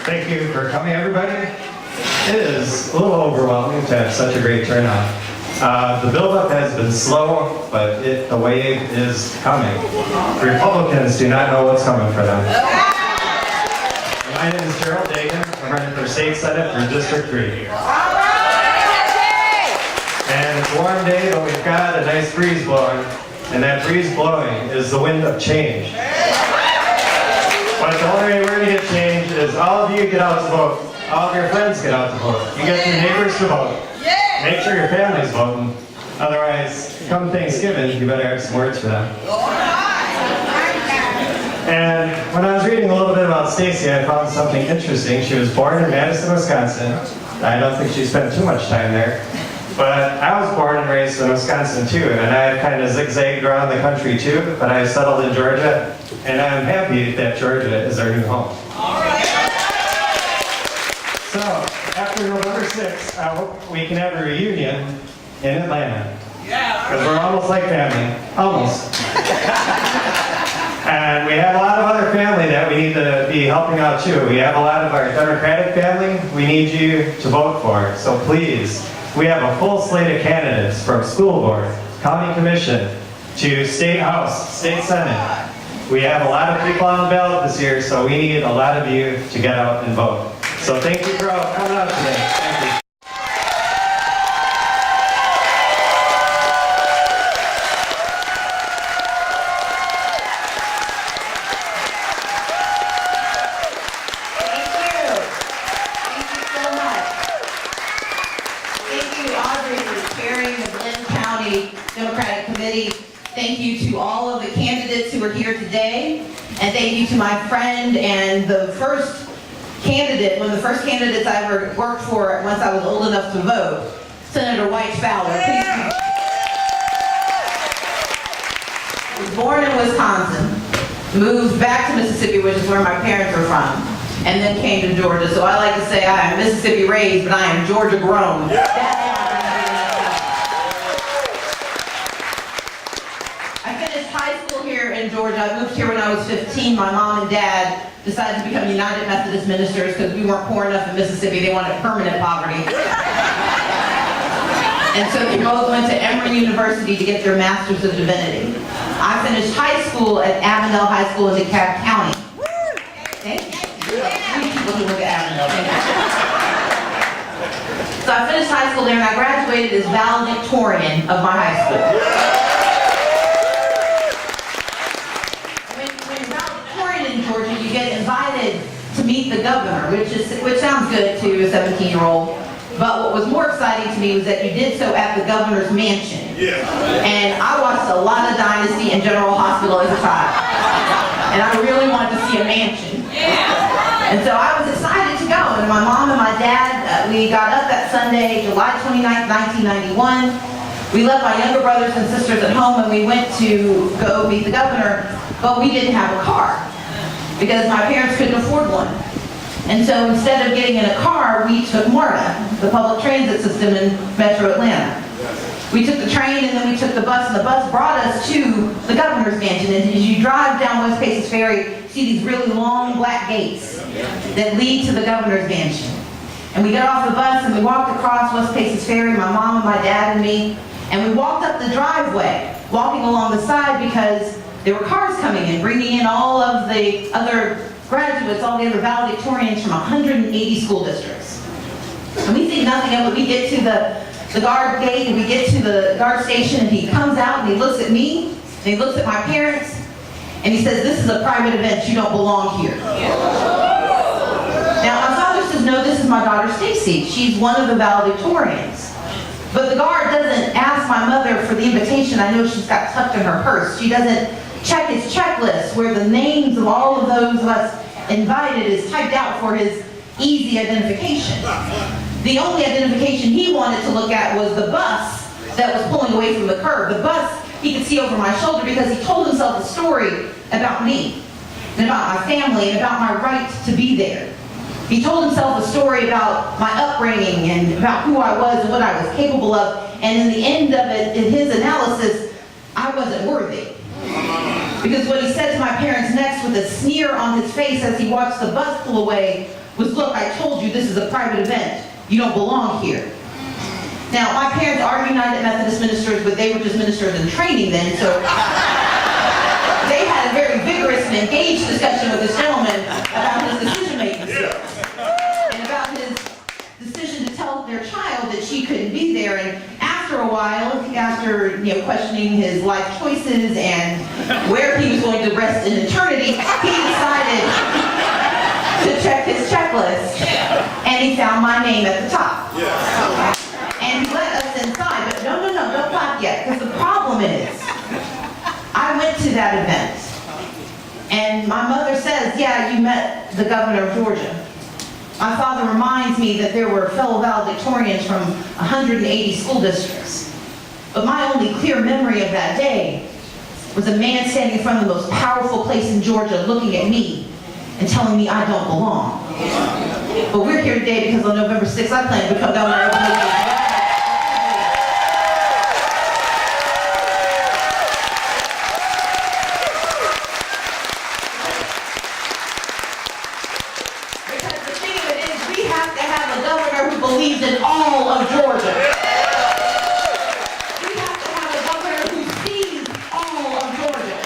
Thank you for coming, everybody. It is a little overwhelming to have such a great turnout. The buildup has been slow, but the wave is coming. Republicans do not know what's coming for them. My name is Gerald Dagan. I'm running for State Senate for District 3. And it's a warm day, but we've got a nice breeze blowing. And that breeze blowing is the wind of change. But the only way we're going to get change is all of you get out to vote. All of your friends get out to vote. You get your neighbors to vote. Make sure your family's voting. Otherwise, come Thanksgiving, you better have some words for them. And when I was reading a little bit about Stacey, I found something interesting. She was born in Madison, Wisconsin. I don't think she spent too much time there. But I was born and raised in Wisconsin too, and I kind of zigzagged around the country too, but I settled in Georgia, and I'm happy that Georgia is our new home. So, after November 6th, I hope we can have a reunion in Atlanta. Because we're almost like family. Almost. And we have a lot of other family that we need to be helping out too. We have a lot of our Democratic family we need you to vote for. So please, we have a full slate of candidates from school board, county commission, to state house, state senate. We have a lot of people on the ballot this year, so we need a lot of you to get out and vote. So thank you for all coming out today. Thank you. Democratic Committee. Thank you to all of the candidates who are here today, and thank you to my friend and the first candidate, one of the first candidates I ever worked for once I was old enough to vote, Senator White Fowler. I was born in Wisconsin, moved back to Mississippi, which is where my parents are from, and then came to Georgia. So I like to say I am Mississippi raised, but I am Georgia grown. In Georgia. I moved here when I was 15. My mom and dad decided to become United Methodist ministers because we weren't poor enough in Mississippi. They wanted permanent poverty. And so they both went to Emory University to get their Master's of Divinity. I finished high school at Avondale High School in DeKalb County. Thank you. Three people who look at Avondale. So I finished high school there and I graduated as valedictorian of my high school. You get invited to meet the governor, which sounds good to a 17-year-old. But what was more exciting to me was that you did so at the governor's mansion. Yeah. And I watched a lot of Dynasty and General Hospital as a child. And I really wanted to see a mansion. Yeah. And so I was excited to go. And my mom and my dad, we got up that Sunday, July 29th, 1991. We left my younger brothers and sisters at home and we went to go meet the governor, but we didn't have a car, because my parents couldn't afford one. And so instead of getting in a car, we took MARTA, the public transit system in Metro Atlanta. We took the train and then we took the bus, and the bus brought us to the governor's mansion. And as you drive down West Paces Ferry, you see these really long black gates that lead to the governor's mansion. And we got off the bus and we walked across West Paces Ferry, my mom and my dad and me, and we walked up the driveway, walking along the side because there were cars coming in, bringing in all of the other graduates, all the other valedictorians from 180 school districts. And we think nothing of it. We get to the guard gate and we get to the guard station and he comes out and he looks at me and he looks at my parents and he says, "This is a private event, you don't belong here." Now my father says, "No, this is my daughter Stacey. She's one of the valedictorians." But the guard doesn't ask my mother for the invitation. I know she's got tucked in her purse. She doesn't check his checklist where the names of all of those of us invited is typed out for his easy identification. The only identification he wanted to look at was the bus that was pulling away from the curb. The bus he could see over my shoulder because he told himself a story about me, and about my family, and about my right to be there. He told himself a story about my upbringing and about who I was and what I was capable of. And in the end of it, in his analysis, I wasn't worthy. Because what he said to my parents next with a sneer on his face as he watched the bus pull away was, look, I told you this is a private event. You don't belong here. Now, my parents are United Methodist ministers, but they were just ministers in training then, so they had a very vigorous and engaged discussion with this gentleman about his decision-making skills. And about his decision to tell their child that she couldn't be there. And after a while, after questioning his life choices and where he was going to rest in eternity, he decided to check his checklist, and he found my name at the top. And he let us inside, but no, don't clap yet, because the problem is, I went to that event, and my mother says, yeah, you met the governor of Georgia. My father reminds me that there were fellow valedictorians from 180 school districts. But my only clear memory of that day was a man standing in front of the most powerful place in Georgia looking at me and telling me I don't belong. But we're here today because on November 6th, I plan to become governor of Georgia. Believes in all of Georgia. We have to have a governor who sees all of Georgia.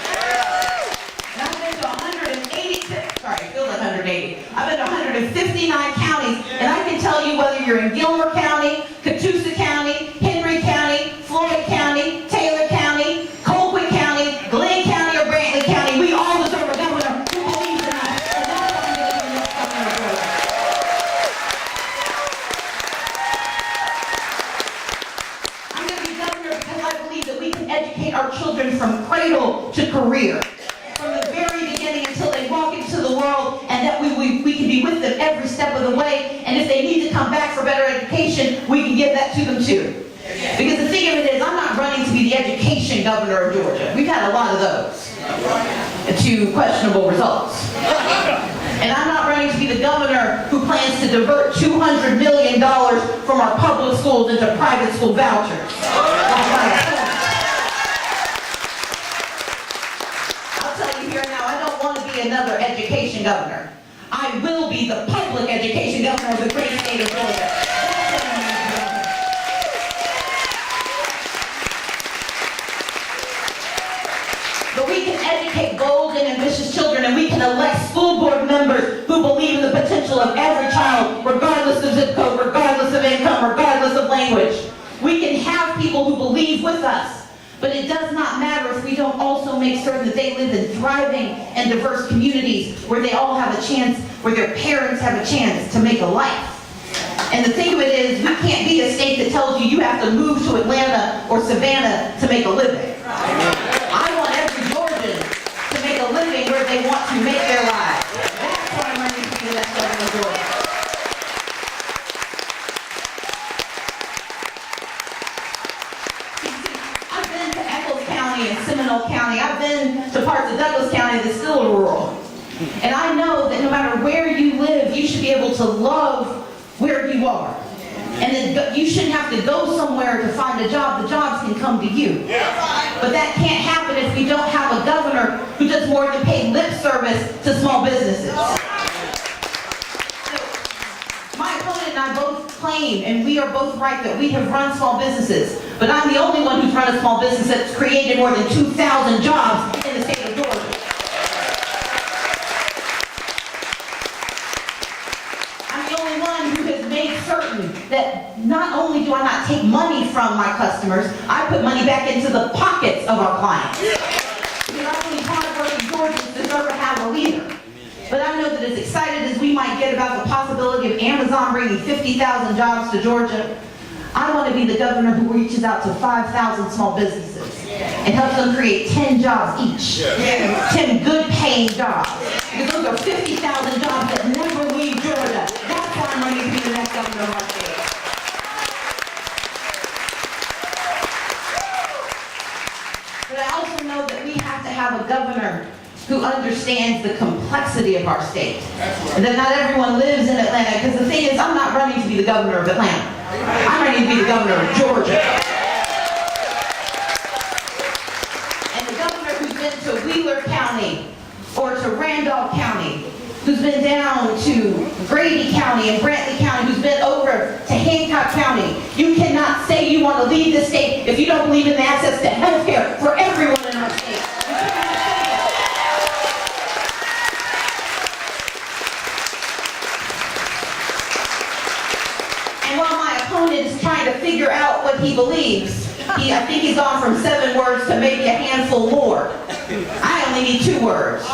And I've been to 186, sorry, it feels like 180. I've been to 159 counties, and I can tell you whether you're in Gilmer County, Catoosa County, Henry County, Floyd County, Taylor County, Colquitt County, Glynn County, or Brantley County, we all deserve a governor who believes in us. And that's why I'm going to be the next governor of Georgia. Educate our children from cradle to career, from the very beginning until they walk into the world, and that we can be with them every step of the way. And if they need to come back for better education, we can give that to them too. Because the thing of it is, I'm not running to be the education governor of Georgia. We've had a lot of those to questionable results. And I'm not running to be the governor who plans to divert $200 million from our public schools into private school vouchers. Another education governor. I will be the public education governor of the great state of Georgia. But we can educate bold and ambitious children, and we can elect school board members who believe in the potential of every child, regardless of zip code, regardless of income, regardless of language. We can have people who believe with us. But it does not matter if we don't also make certain that they live in thriving and diverse communities where they all have a chance, where their parents have a chance to make a life. And the thing of it is, we can't be a state that tells you have to move to Atlanta or Savannah to make a living. I want every Georgian to make a living where they want to make their lives. That's why I'm running to be the next governor of Georgia. In Seminole County, I've been to parts of Douglas County that's still rural. And I know that no matter where you live, you should be able to love where you are. And then you shouldn't have to go somewhere to find a job. The jobs can come to you. But that can't happen if we don't have a governor who does more than pay lip service to small businesses. My opponent and I both claim, and we are both right, that we have run small businesses. But I'm the only one who's run a small business that's created more than 2,000 jobs in the state of Georgia. I'm the only one who has made certain that not only do I not take money from my customers, I put money back into the pockets of our clients. Because I believe hard-working Georgians deserve to have a leader. But I know that as excited as we might get about the possibility of Amazon bringing 50,000 jobs to Georgia, I want to be the governor who reaches out to 5,000 small businesses and helps them create 10 jobs each. 10 good paying jobs. Because those are 50,000 jobs that never leave Georgia. That's why I'm running to be the next governor of our state. But I also know that we have to have a governor who understands the complexity of our state. And that not everyone lives in Atlanta, because the thing is, I'm not running to be the governor of Atlanta. I'm running to be the governor of Georgia. And the governor who's been to Wheeler County, or to Randolph County, who's been down to Grady County and Brantley County, who's been over to Hancock County. You cannot say you want to lead the state if you don't believe in the access to health care for everyone in our state. And while my opponent is trying to figure out what he believes, I think he's gone from 7 words to maybe a handful more. I only need 2 words.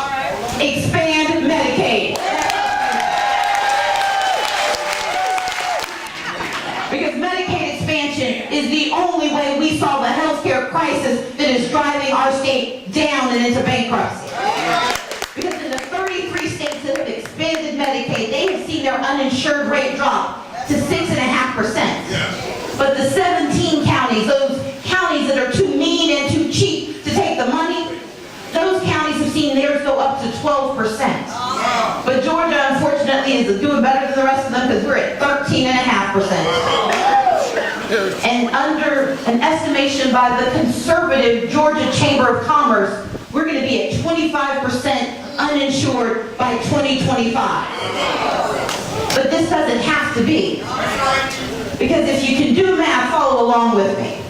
Expand Medicaid. Because Medicaid expansion is the only way we solve the healthcare crisis that is driving our state down and into bankruptcy. Because in the 33 states that have expanded Medicaid, they have seen their uninsured rate drop to 6.5%. But the 17 counties, those counties that are too mean and too cheap to take the money, those counties have seen theirs go up to 12%. But Georgia, unfortunately, is doing better than the rest of them because we're at 13.5%. And under an estimation by the conservative Georgia Chamber of Commerce, we're going to be at 25% uninsured by 2025. But this doesn't have to be. Because if you can do math, follow along with me.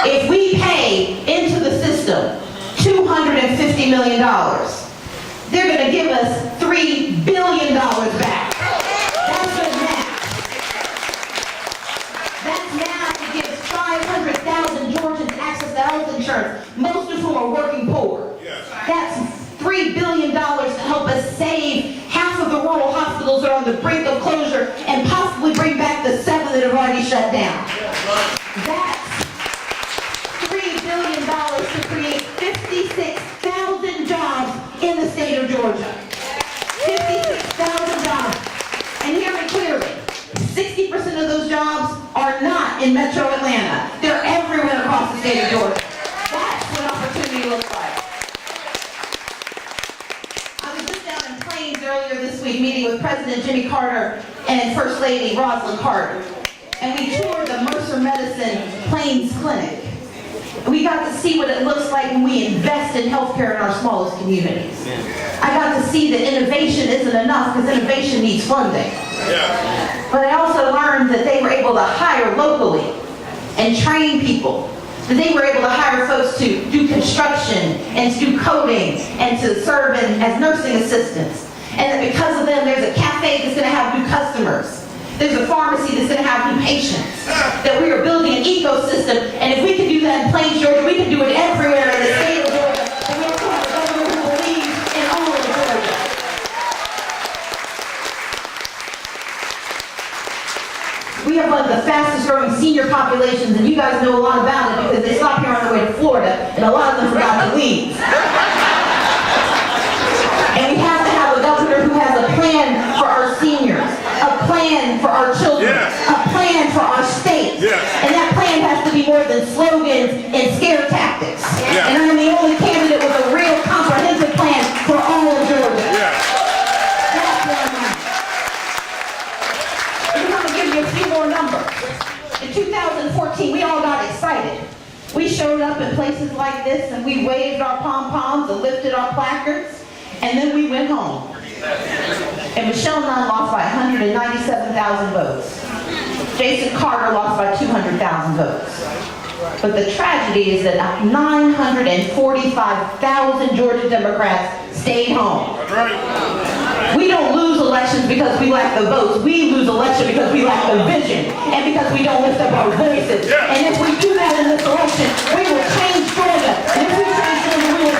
If we pay into the system $250 million, they're going to give us $3 billion back. That's good math. That's math that gives 500,000 Georgians access to health insurance, most of whom are working poor. That's $3 billion to help us save half of the rural hospitals that are on the brink of closure and possibly bring back the 7 that have already shut down. That's $3 billion to create 56,000 jobs in the state of Georgia. 56,000 jobs. And hear me clearly, 60% of those jobs are not in Metro Atlanta. They're everywhere across the state of Georgia. That's what opportunity looks like. Earlier this week, meeting with President Jimmy Carter and First Lady Rosalind Carter. And we toured the Mercer Medicine Plains Clinic. And we got to see what it looks like when we invest in healthcare in our smallest communities. I got to see that innovation isn't enough because innovation needs funding. But I also learned that they were able to hire locally and train people. That they were able to hire folks to do construction and to do coding and to serve as nursing assistants. And that because of them, there's a cafe that's going to have new customers. There's a pharmacy that's going to have new patients. That we are building an ecosystem. And if we can do that in Plains, Georgia, we can do it everywhere in the state of Georgia. And we also have a governor who believes in all of Georgia. We have one of the fastest growing senior populations, and you guys know a lot about it because they stopped here on their way to Florida, and a lot of them forgot to leave. And we have to have a governor who has a plan for our seniors, a plan for our children, a plan for our state. And that plan has to be more than slogans and scare tactics. And I'm the only candidate with a real comprehensive plan for all of Georgia. That's what I'm on. I'm going to give you a few more numbers. In 2014, we all got excited. We showed up in places like this and we waved our pom-poms and lifted our placards. And then we went home. And Michelle Nunn lost by 197,000 votes. Jason Carter lost by 200,000 votes. But the tragedy is that 945,000 Georgia Democrats stayed home. We don't lose elections because we lack the votes. We lose elections because we lack the vision and because we don't lift up our voices. And if we do that in this election, we will change Georgia. And if we change Georgia, we will